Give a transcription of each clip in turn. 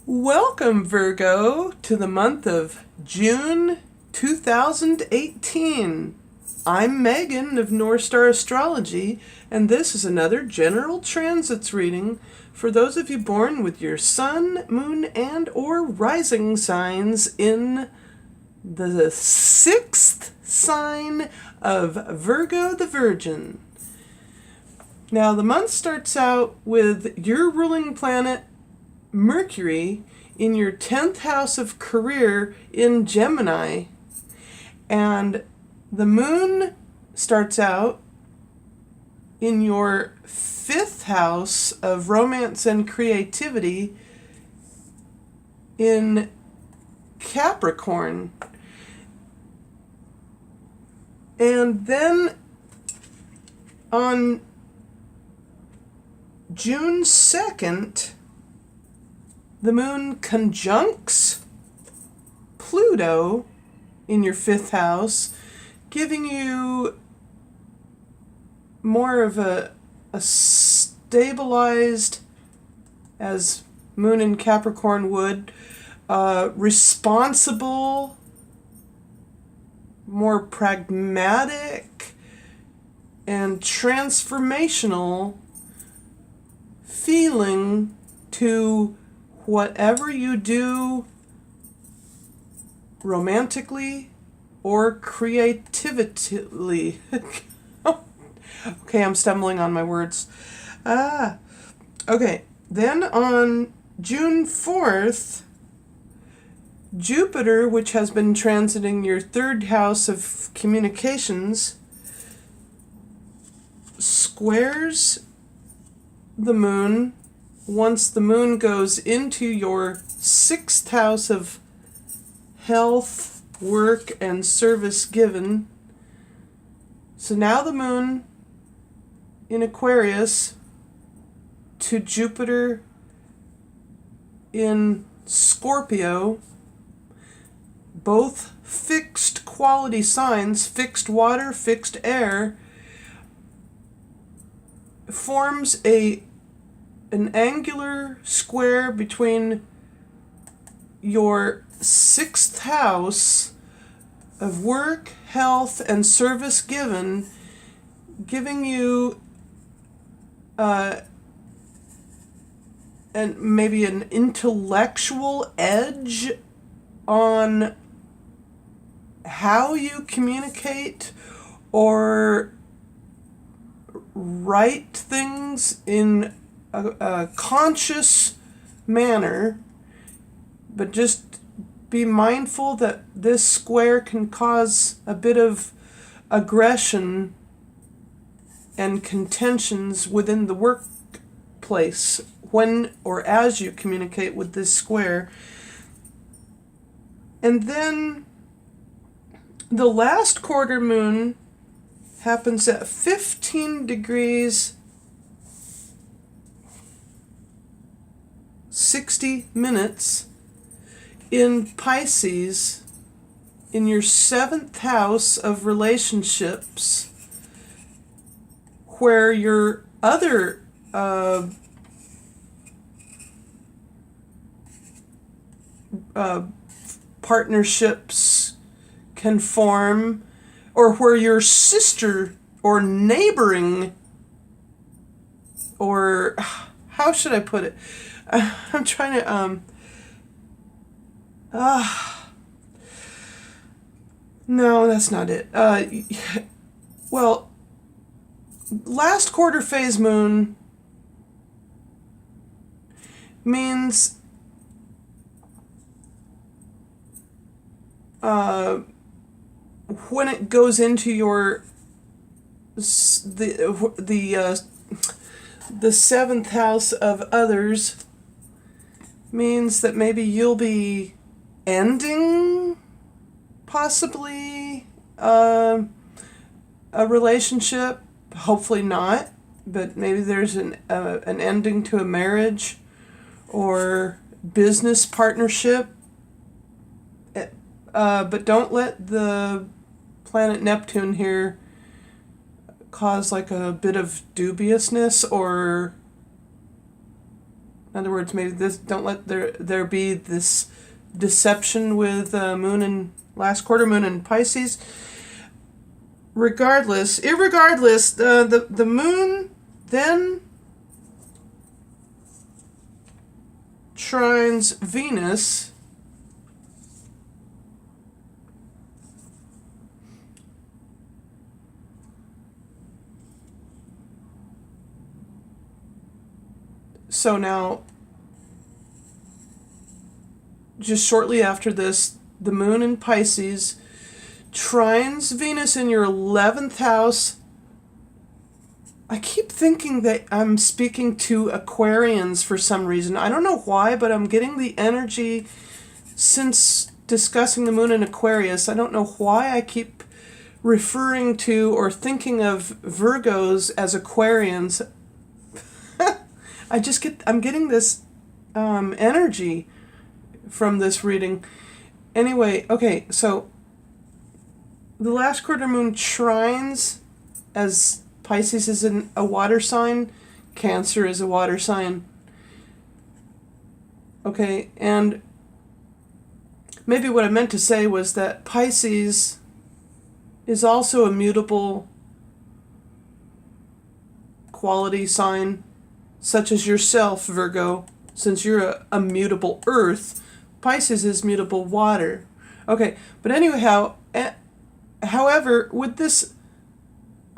Welcome, Virgo, to the month of June 2018. I'm Megan of North Star Astrology, and this is another general transits reading for those of you born with your sun, moon, and or rising signs in the sixth sign of Virgo the Virgin. Now, the month starts out with your ruling planet, Mercury, in your 10th house of career in Gemini, and the moon starts out in your 5th house of romance and creativity in Capricorn. And then on June 2nd, the moon conjuncts Pluto in your 5th house, giving you more of a stabilized, as moon in Capricorn would, responsible, more pragmatic, and transformational feeling to whatever you do romantically or creatively. Okay, I'm stumbling on my words. Okay. Then on June 4th, Jupiter, which has been transiting your 3rd house of communications, squares the moon once the moon goes into your 6th house of health, work, and service given. So now the moon in Aquarius to Jupiter in Scorpio, both fixed quality signs, fixed water, fixed air, forms an angular square between your 6th house of work, health, and service given, giving you and maybe an intellectual edge on how you communicate or write things in a conscious manner, but just be mindful that this square can cause a bit of aggression and contentions within the workplace when or as you communicate with this square. And then the last quarter moon happens at 15 degrees 60 minutes in Pisces in your 7th house of relationships, where your other partnerships can form, or where your sister or neighboring, or how should I put it? I'm trying to, no, that's not it. Well, last quarter phase moon means when it goes into your the 7th house of others, means that maybe you'll be ending possibly a relationship, hopefully not, but maybe there's an ending to a marriage or business partnership. But don't let the planet Neptune here cause like a bit of dubiousness or In other words, maybe this, don't let there be this deception with moon and last quarter moon in Pisces. Irregardless, the moon then trines Venus. So now, just shortly after this, the moon in Pisces trines Venus in your 11th house. I keep thinking that I'm speaking to Aquarians for some reason. I don't know why, but I'm getting the energy since discussing the moon in Aquarius. I don't know why I keep referring to or thinking of Virgos as Aquarians. I'm getting this energy from this reading. Anyway, okay, so the last quarter moon trines, as Pisces is a water sign, Cancer is a water sign. Okay, and maybe what I meant to say was that Pisces is also a mutable quality sign, such as yourself, Virgo. Since you're a mutable earth, Pisces is mutable water. Okay, but anyhow, however, with this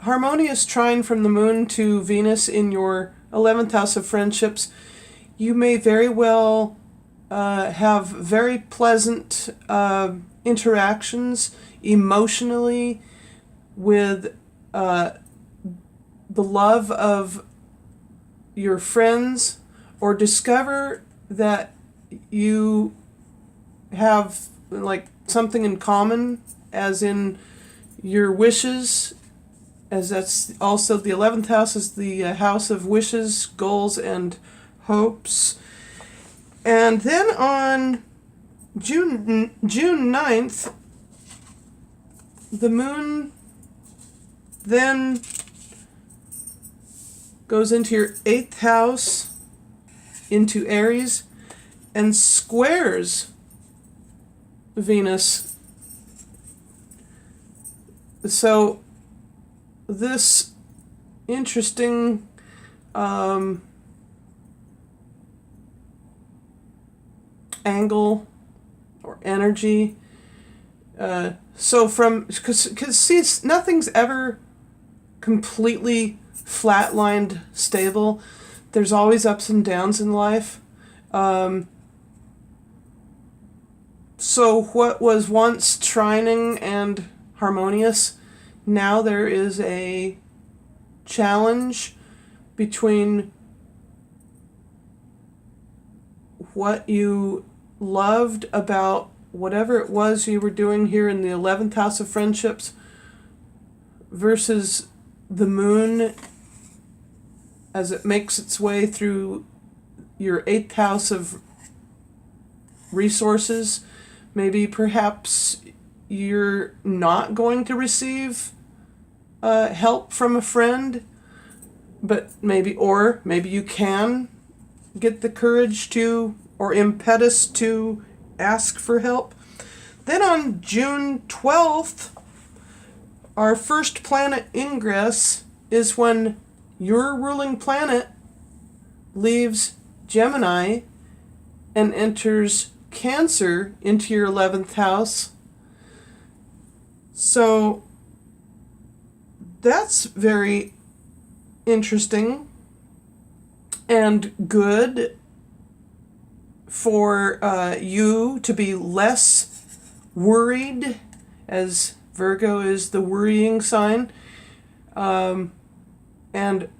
harmonious trine from the moon to Venus in your 11th house of friendships, you may very well have very pleasant interactions emotionally with the love of your friends, or discover that you have like something in common, as in your wishes, as that's also the 11th house is the house of wishes, goals, and hopes. And then on June 9th, the moon then goes into your 8th house, into Aries, and squares Venus. So this interesting angle or energy. So from, because see, nothing's ever completely flatlined stable. There's always ups and downs in life. So what was once trining and harmonious, now there is a challenge between what you loved about whatever it was you were doing here in the 11th house of friendships versus the moon as it makes its way through your 8th house of resources. Maybe perhaps you're not going to receive help from a friend, but maybe you can get the courage to, or impetus to, ask for help. Then on June 12th, our first planet Ingress is when your ruling planet leaves Gemini and enters Cancer into your 11th house. So that's very interesting and good for you to be less worried, as Virgo is the worrying sign. And,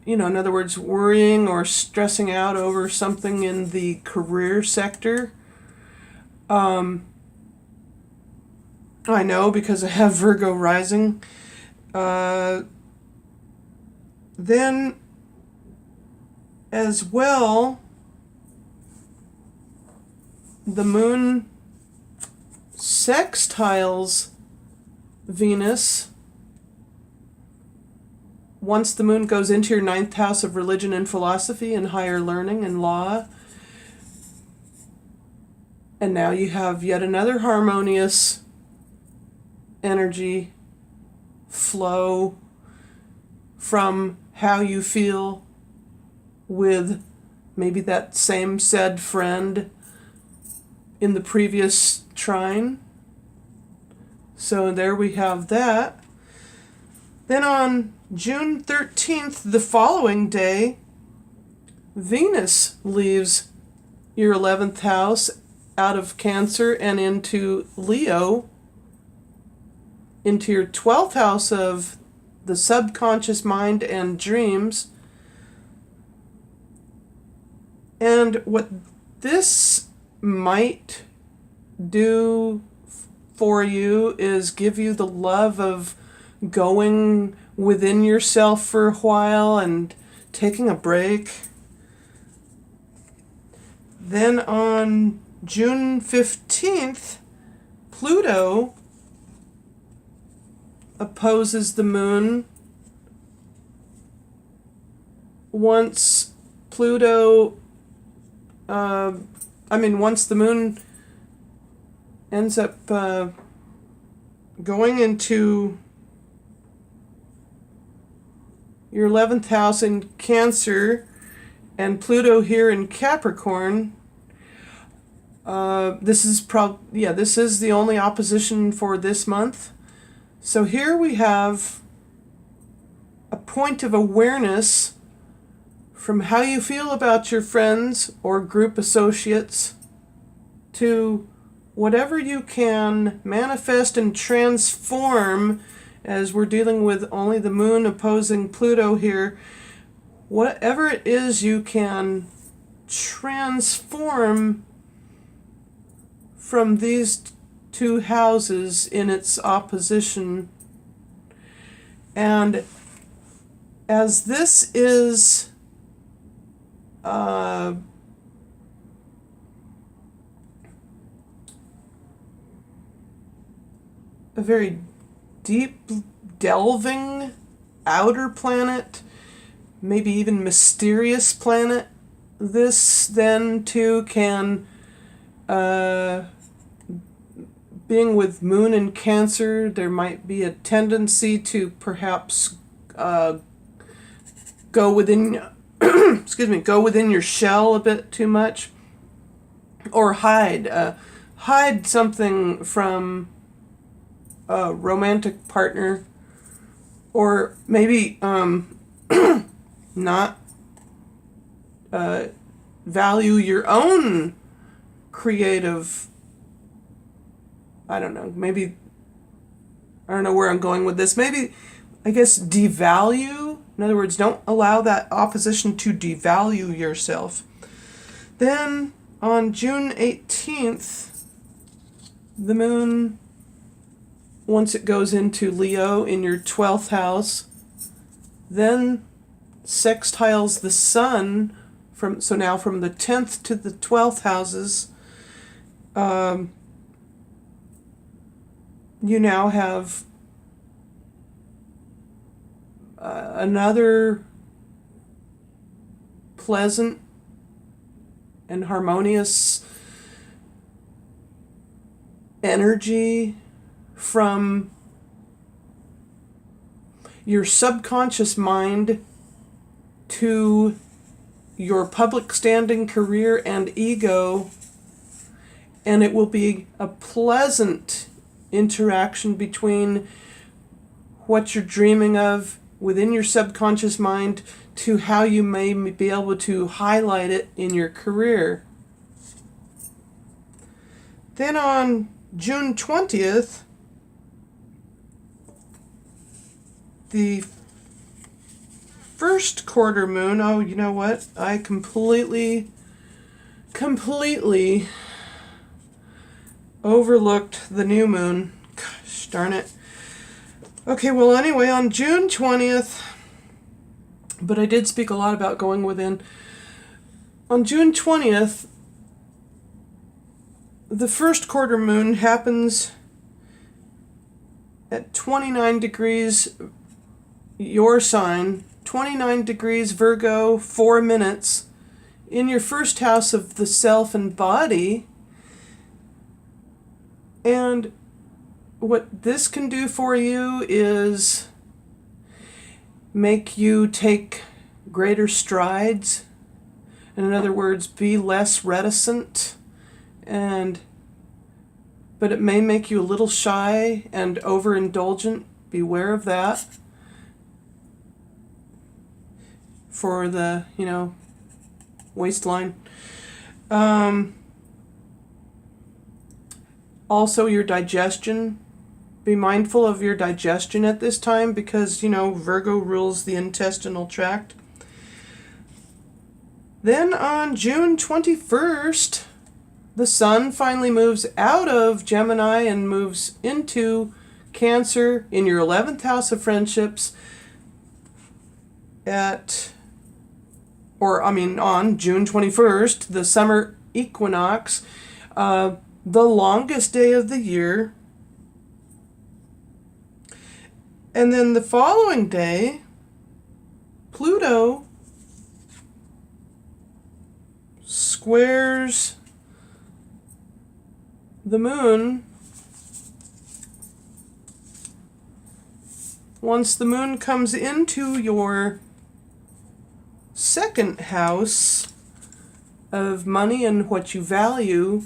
in other words, worrying or stressing out over something in the career sector. I know because I have Virgo rising. Then, as well, the moon sextiles Venus. Once the moon goes into your 9th house of religion and philosophy and higher learning and law, And now you have yet another harmonious energy flow from how you feel with maybe that same said friend in the previous trine. So there we have that. Then on June 13th, the following day, Venus leaves your 11th house out of Cancer and into Leo, into your 12th house of the subconscious mind and dreams. And what this might do for you is give you the love of going within yourself for a while and taking a break. Then on June 15th, Pluto opposes the moon. Once the moon ends up going into your 11th house in Cancer and Pluto here in Capricorn, this is the only opposition for this month. So here we have a point of awareness from how you feel about your friends or group associates to whatever you can manifest and transform, as we're dealing with only the moon opposing Pluto here. Whatever it is you can transform from these two houses in its opposition. And as this is a very deep delving outer planet, maybe even mysterious planet, this then too can, being with moon in Cancer, there might be a tendency to perhaps go within your shell a bit too much, or hide something from a romantic partner, or maybe not value your own creative, I don't know where I'm going with this. Maybe, I guess, devalue. In other words, don't allow that opposition to devalue yourself. Then on June 18th, the moon, once it goes into Leo in your 12th house, then sextiles the sun from the 10th to the 12th houses. You now have another pleasant and harmonious energy from your subconscious mind to your public standing, career, and ego, and it will be a pleasant interaction between what you're dreaming of within your subconscious mind to how you may be able to highlight it in your career. Then on June 20th, the first quarter moon, oh, you know what? I completely overlooked the new moon. Gosh darn it. Okay, well, anyway, on June 20th, but I did speak a lot about going within. On June 20th, the first quarter moon happens at 29 degrees your sign, 29 degrees Virgo, 4 minutes, in your first house of the self and body. And what this can do for you is make you take greater strides. In other words, be less reticent, but it may make you a little shy and overindulgent. Beware of that. For the, waistline. Also, your digestion. Be mindful of your digestion at this time because, Virgo rules the intestinal tract. Then on June 21st, the sun finally moves out of Gemini and moves into Cancer in your 11th house of friendships on June 21st, the summer equinox, the longest day of the year. And then the following day, Pluto squares the moon. Once the moon comes into your second house of money and what you value,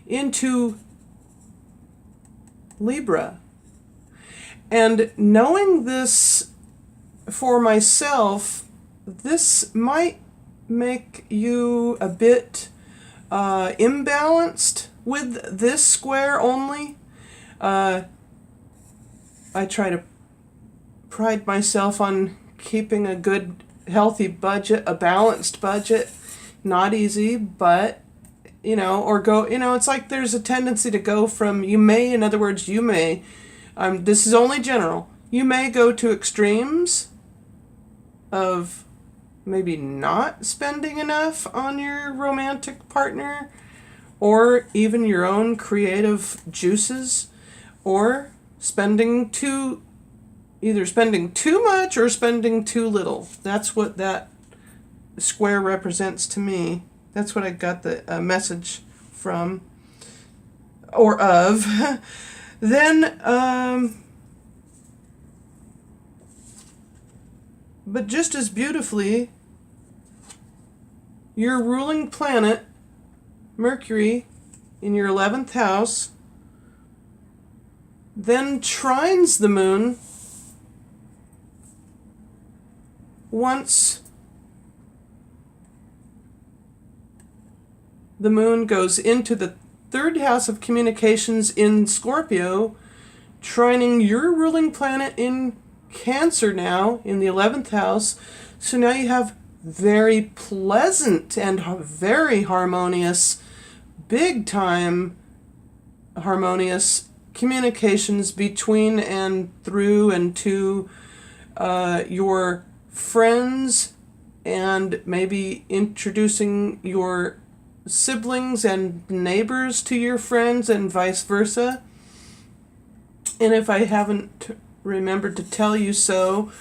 into Libra. And knowing this for myself, this might make you a bit imbalanced with this square only. I try to pride myself on keeping a good, healthy budget, a balanced budget. Not easy, but, it's like there's a tendency to go from, in other words, this is only general, you may go to extremes of maybe not spending enough on your romantic partner, or even your own creative juices, or either spending too much or spending too little. That's what that square represents to me. That's what I got the message from, or of. Then, but just as beautifully, your ruling planet, Mercury, in your 11th house, then trines the moon once the moon goes into the third house of communications in Scorpio, trining your ruling planet in Cancer now in the 11th house. So now you have very pleasant and very harmonious, big time harmonious communications between and through and to your friends, and maybe introducing your siblings and neighbors to your friends and vice versa. And if I haven't remembered to tell you so,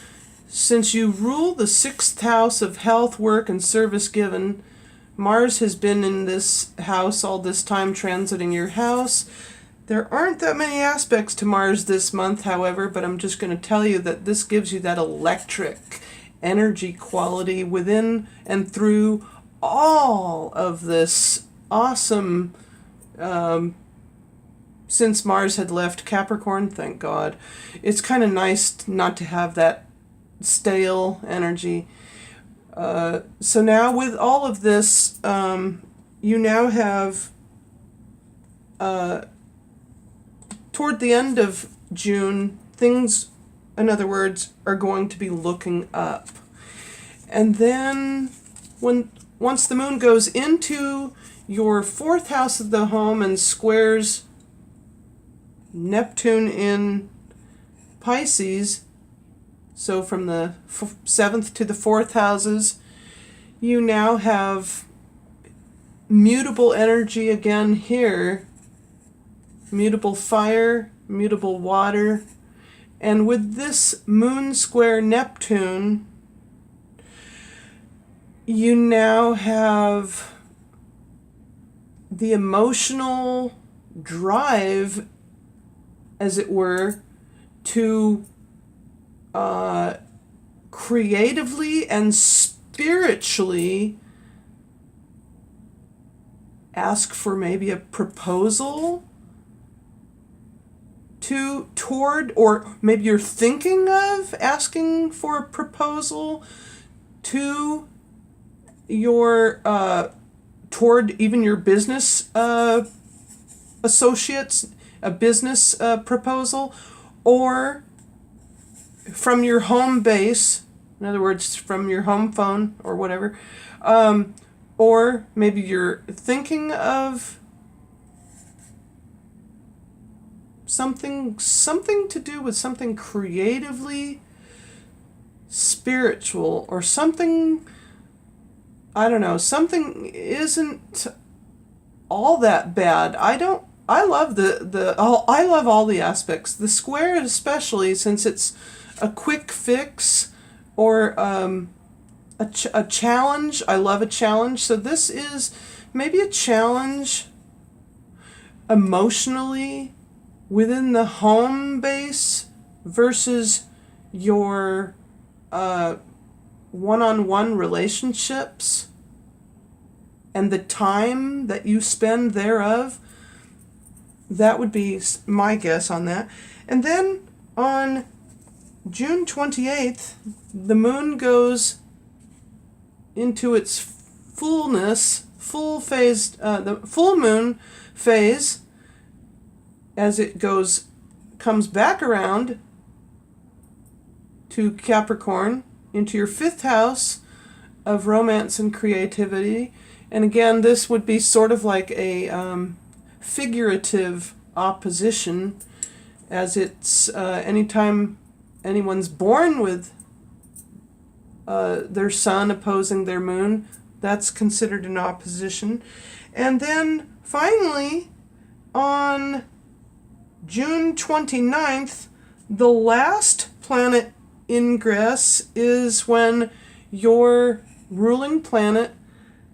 since you rule the 6th house of health, work, and service given, Mars has been in this house all this time, transiting your house. There aren't that many aspects to Mars this month, however, but I'm just going to tell you that this gives you that electric energy quality within and through all of this awesome, since Mars had left Capricorn, thank God. It's kind of nice not to have that stale energy. So now with all of this, you now have, toward the end of June, things, in other words, are going to be looking up. And then once the moon goes into your 4th house of the home and squares Neptune in Pisces, so from the 7th to the 4th houses, you now have mutable energy again here, mutable fire, mutable water, and with this moon square Neptune, you now have the emotional drive, as it were, to creatively and spiritually ask for maybe a proposal toward, or maybe you're thinking of asking for a proposal to your toward even your business associates, a business proposal, or from your home base, in other words, from your home phone or whatever, or maybe you're thinking of something to do with something creatively spiritual, or something, I don't know, something isn't all that bad. I love I love all the aspects. The square especially, since it's a quick fix, or a challenge. I love a challenge. So this is maybe a challenge emotionally within the home base versus your one-on-one relationships and the time that you spend thereof. That would be my guess on that. And then on June 28th, the moon goes into its fullness, full phase, the full moon phase, as it comes back around to Capricorn, into your 5th house of romance and creativity. And again, this would be sort of like a figurative opposition, as it's anytime anyone's born with their sun opposing their moon, that's considered an opposition. And then finally, on June 29th, the last planet ingress is when your ruling planet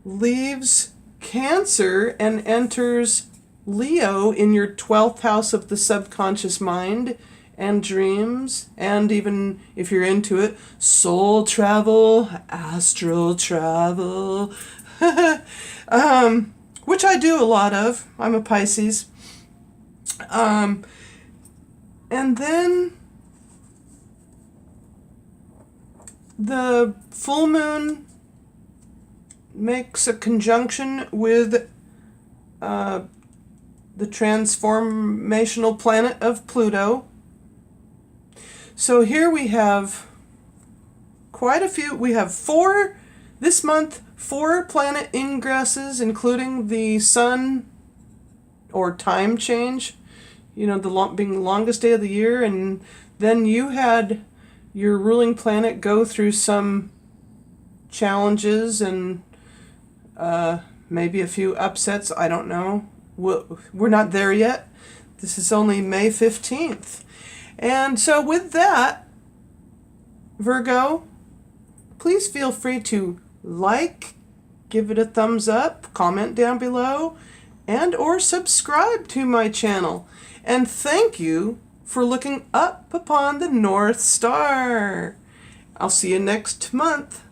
leaves Cancer and enters Leo in your 12th house of the subconscious mind and dreams, and even if you're into it, soul travel, astral travel, which I do a lot of. I'm a Pisces. And then the full moon makes a conjunction with the transformational planet of Pluto. So here we have quite a few. We have this month, 4 planet ingresses, including the sun or time change, being the longest day of the year. And then you had your ruling planet go through some challenges and maybe a few upsets. I don't know. We're not there yet. This is only May 15th. And so with that, Virgo, please feel free to give it a thumbs up, comment down below, and or subscribe to my channel. And thank you for looking up upon the North Star. I'll see you next month.